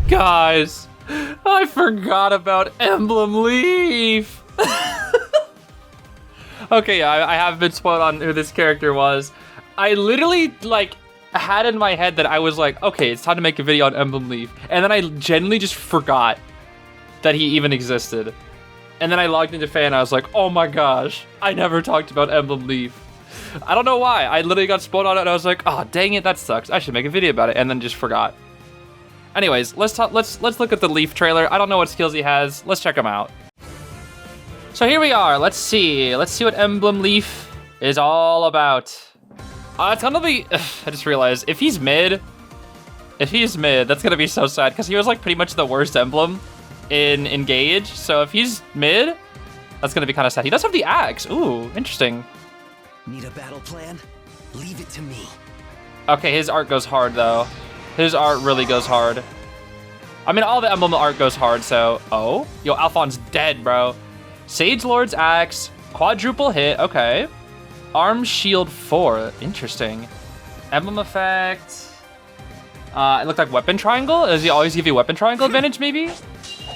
Guys, I forgot about Emblem Leif. Okay, I have been spoiled on who this character was. I literally, like, had in my head that I was like, okay, it's time to make a video on Emblem Leif. And then I genuinely just forgot that he even existed. And then I logged into Fan and I was like, oh my gosh, I never talked about Emblem Leif. I don't know why. I literally got spoiled on it and I was like, oh, dang it, that sucks. I should make a video about it, and then just forgot. Anyways, let's look at the Leif trailer. I don't know what skills he has. Let's check him out. So here we are. Let's see what Emblem Leif is all about. It's gonna be. I just realized if he's mid, that's gonna be so sad because he was like pretty much the worst emblem in Engage. So if he's mid, that's gonna be kind of sad. He does have the axe. Ooh, interesting. Need a battle plan? Leave it to me. Okay, his art goes hard though. His art really goes hard. I mean, all the emblem art goes hard. So, oh, yo, Alphon's dead, bro. Sage Lord's axe, quadruple hit. Okay. Arm shield 4. Interesting. Emblem effect. It looked like weapon triangle. Does he always give you weapon triangle advantage, maybe?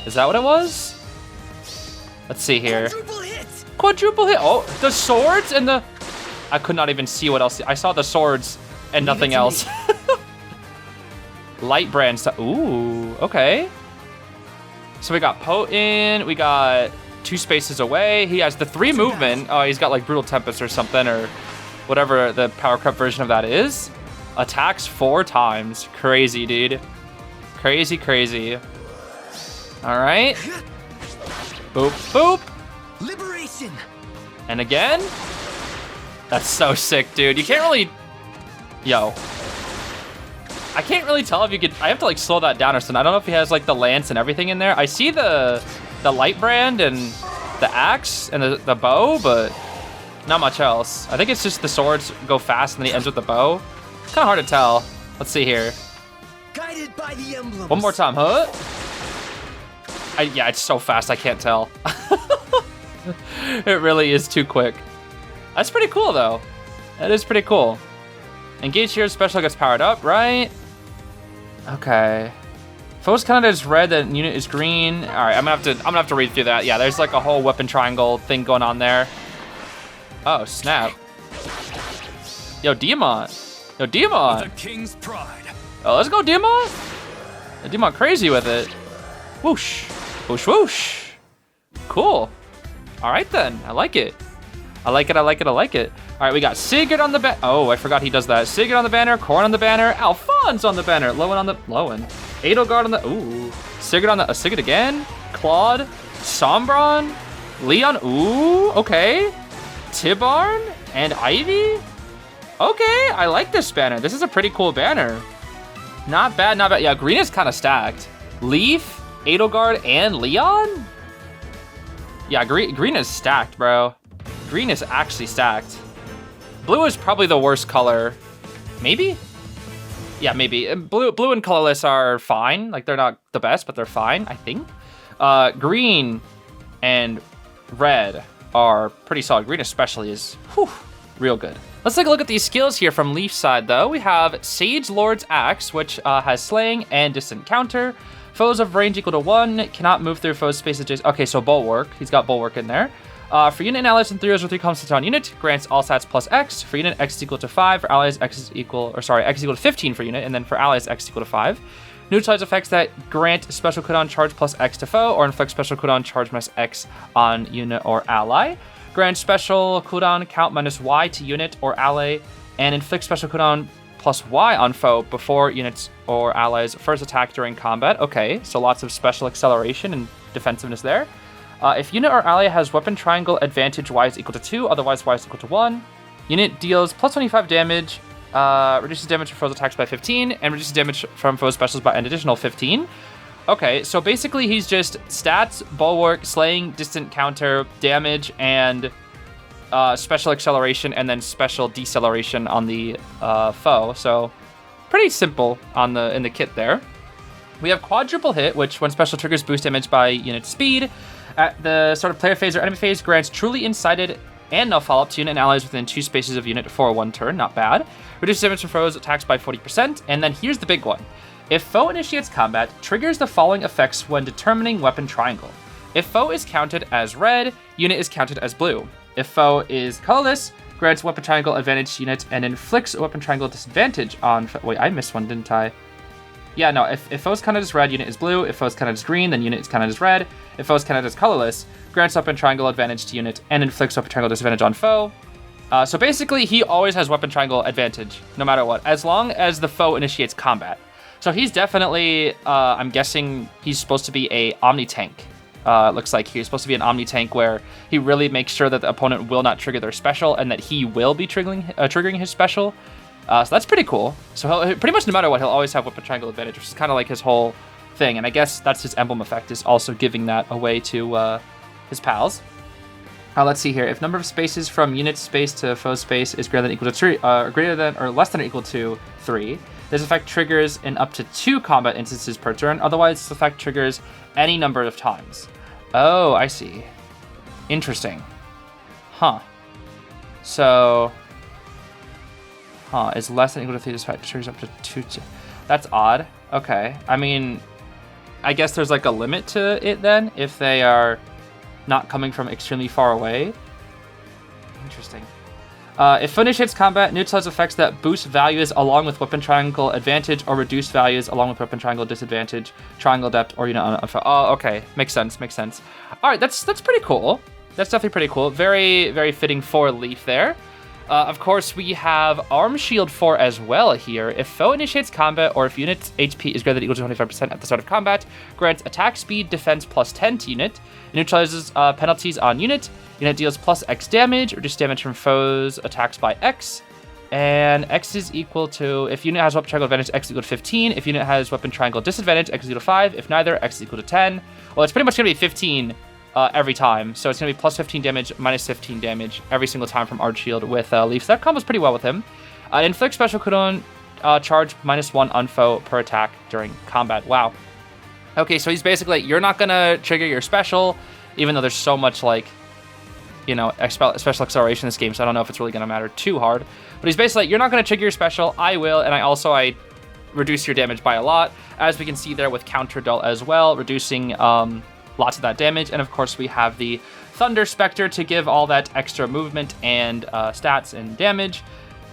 Is that what it was? Let's see here. Quadruple hit! Quadruple hit. Oh, the swords and the... I could not even see what else. I saw the swords and nothing else. Light brand stuff. Ooh, okay. So we got potent. We got 2 spaces away. He has the 3 movement. Oh, he's got like brutal tempest or something, or whatever the power creep version of that is. Attacks 4 times. Crazy, dude. Crazy, crazy. All right. Boop, boop. Liberation. And again. That's so sick, dude. You can't really... Yo. I can't really tell if you could... I have to like slow that down or something. I don't know if he has like the lance and everything in there. I see the light brand and the axe and the bow, but not much else. I think it's just the swords go fast and then he ends with the bow. It's kind of hard to tell. Let's see here. Guided by the emblems. One more time, huh? Yeah, it's so fast I can't tell. It really is too quick. That's pretty cool though. That is pretty cool. Engage here, special gets powered up, right? Okay. Foes counted as red, then unit is green. All right, I'm gonna have to read through that. Yeah, there's like a whole weapon triangle thing going on there. Oh snap! Yo, Demon. Yo, Demon. The king's pride. Oh, let's go, Demon. Demon crazy with it. Whoosh, whoosh, whoosh. Cool. All right then, I like it. I like it. I like it. I like it. All right, we got Sigurd on the banner. Oh, I forgot he does that. Sigurd on the banner, Corn on the banner, Alphonse on the banner, Lowen on the Edelgard on the Sigurd on the Sigurd again, Claude, Sombron, Leon. Ooh, okay, Tibarn and Ivy. Okay, I like this banner. This is a pretty cool banner. Not bad, not bad. Yeah, green is kind of stacked. Leif, Edelgard, and Leon. Yeah, green is stacked, bro. Green is actually stacked. Blue is probably the worst color. Maybe? Yeah, maybe. Blue and colorless are fine. Like, they're not the best, but they're fine, I think. Green and red are pretty solid. Green especially is real good. Let's take a look at these skills here from Leif's side, though. We have Sage Lord's Axe, which has slaying and distant counter. Foes of range equal to 1, cannot move through foes' space adjacent. Okay, so Bulwark. He's got Bulwark in there. For unit and allies and 3 rows with 3 columns to unit, grants all stats plus X. For unit, X is equal to 5. For allies, X is equal to 15 for unit, and then for allies, X is equal to 5. Neutralize effects that grant special cooldown charge plus X to foe, or inflict special cooldown charge minus X on unit or ally. Grant special cooldown count minus Y to unit or ally, and inflict special cooldown plus Y on foe before units or allies first attack during combat. Okay, so lots of special acceleration and defensiveness there. If unit or ally has weapon triangle advantage, Y is equal to 2, otherwise Y is equal to 1. Unit deals plus 25 damage, reduces damage from foes attacks by 15, and reduces damage from foes specials by an additional 15. Okay, so basically he's just stats, bulwark, slaying, distant counter, damage, and special acceleration, and then special deceleration on the foe. So pretty simple in the kit there. We have quadruple hit, which when special triggers boost damage by unit speed. At the start of player phase or enemy phase, grants truly incited and no follow-up to unit and allies within 2 spaces of unit for 1 turn. Not bad. Reduces damage from foes attacks by 40%. And then here's the big one. If foe initiates combat, triggers the following effects when determining weapon triangle. If foe is counted as red, unit is counted as blue. If foe is colorless, grants weapon triangle advantage to unit and inflicts a weapon triangle disadvantage on... Wait, I missed one, didn't I? Yeah, no, if foe is counted as red, unit is blue. If foe is counted as green, then unit is counted as red. If foe is counted as colorless, grants weapon triangle advantage to unit and inflicts weapon triangle disadvantage on foe. So basically, he always has weapon triangle advantage, no matter what, as long as the foe initiates combat. So he's definitely, I'm guessing he's supposed to be a Omni tank. Looks like he's supposed to be an Omni tank where he really makes sure that the opponent will not trigger their special and that he will be triggering his special. So that's pretty cool. So he'll, pretty much no matter what, he'll always have weapon triangle advantage, which is kind of like his whole thing. And I guess that's his emblem effect, is also giving that away to his pals. Let's see here. If number of spaces from unit space to foe space is greater than or equal to 3, greater than or less than or equal to 3, this effect triggers in up to 2 combat instances per turn. Otherwise, this effect triggers any number of times. Oh, I see. Interesting. Huh. So, is less than or equal to 3. This effect triggers up to 2. That's odd. Okay. I mean, I guess there's like a limit to it then if they are not coming from extremely far away. Interesting. If foe initiates combat, neutralize effects that boost values along with weapon triangle advantage or reduce values along with weapon triangle disadvantage, triangle depth, or unit on. Oh, okay. Makes sense. Makes sense. All right, that's pretty cool. That's definitely pretty cool. Very, very fitting for Leif there. Of course, we have Arm Shield 4 as well here. If foe initiates combat or if unit's HP is greater than or equal to 25% at the start of combat, grants attack speed, defense plus 10 to unit, neutralizes penalties on unit, unit deals plus X damage, reduce damage from foes attacks by X, and X is equal to, if unit has weapon triangle advantage, X is equal to 15. If unit has weapon triangle disadvantage, X is equal to 5. If neither, X is equal to 10. Well, it's pretty much going to be 15 every time. So it's going to be plus 15 damage, minus 15 damage every single time from Arm Shield with Leif. So that combos pretty well with him. Inflict special cooldown charge -1 on foe per attack during combat. Wow. Okay, so he's basically, you're not going to trigger your special, even though there's so much, like, you know, special acceleration in this game, so I don't know if it's really going to matter too hard. But he's basically like, you're not going to trigger your special, I will, and I reduce your damage by a lot, as we can see there with Counter Dull as well, reducing lots of that damage. And of course, we have the Thunder Spectre to give all that extra movement and stats and damage.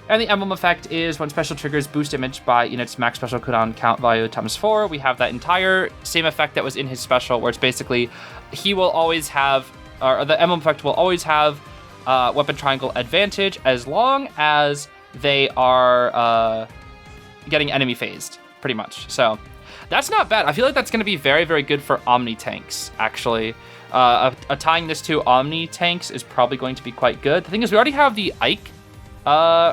And the emblem effect is when special triggers boost damage by unit's max special cooldown count value times 4. We have that entire same effect that was in his special, where it's basically he will always have, or the emblem effect will always have weapon triangle advantage as long as they are getting enemy phased, pretty much. So that's not bad. I feel like that's going to be very, very good for Omni tanks, actually. Tying this to Omni tanks is probably going to be quite good. The thing is, we already have the Ike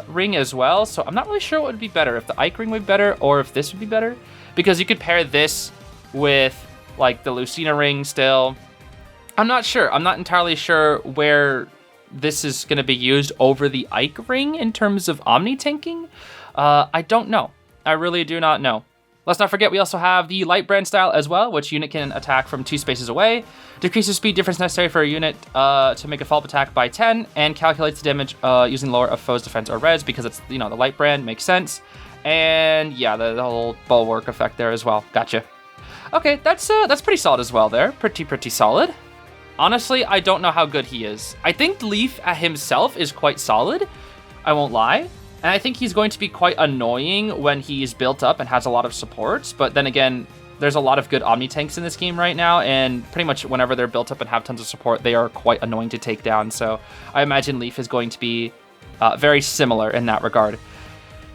ring as well, so I'm not really sure what would be better, if the Ike ring would be better or if this would be better, because you could pair this with like the Lucina ring still. I'm not sure. I'm not entirely sure where this is going to be used over the Ike ring in terms of Omni tanking. I don't know. I really do not know. Let's not forget, we also have the Light Brand style as well, which unit can attack from 2 spaces away, decreases speed difference necessary for a unit to make a follow-up attack by 10, and calculates the damage using lower of foe's defense or res, because it's, you know, the Light Brand makes sense. And yeah, the whole bulwark effect there as well. Gotcha. Okay, that's pretty solid as well there. Pretty solid. Honestly, I don't know how good he is. I think Leif himself is quite solid, I won't lie. And I think he's going to be quite annoying when he's built up and has a lot of supports. But then again, there's a lot of good Omni tanks in this game right now. And pretty much whenever they're built up and have tons of support, they are quite annoying to take down. So I imagine Leif is going to be very similar in that regard.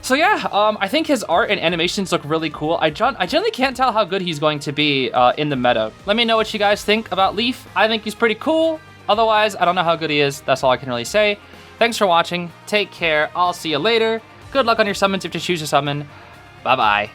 So yeah, I think his art and animations look really cool. I generally can't tell how good he's going to be in the meta. Let me know what you guys think about Leif. I think he's pretty cool. Otherwise, I don't know how good he is. That's all I can really say. Thanks for watching. Take care. I'll see you later. Good luck on your summons if you choose to summon. Bye-bye.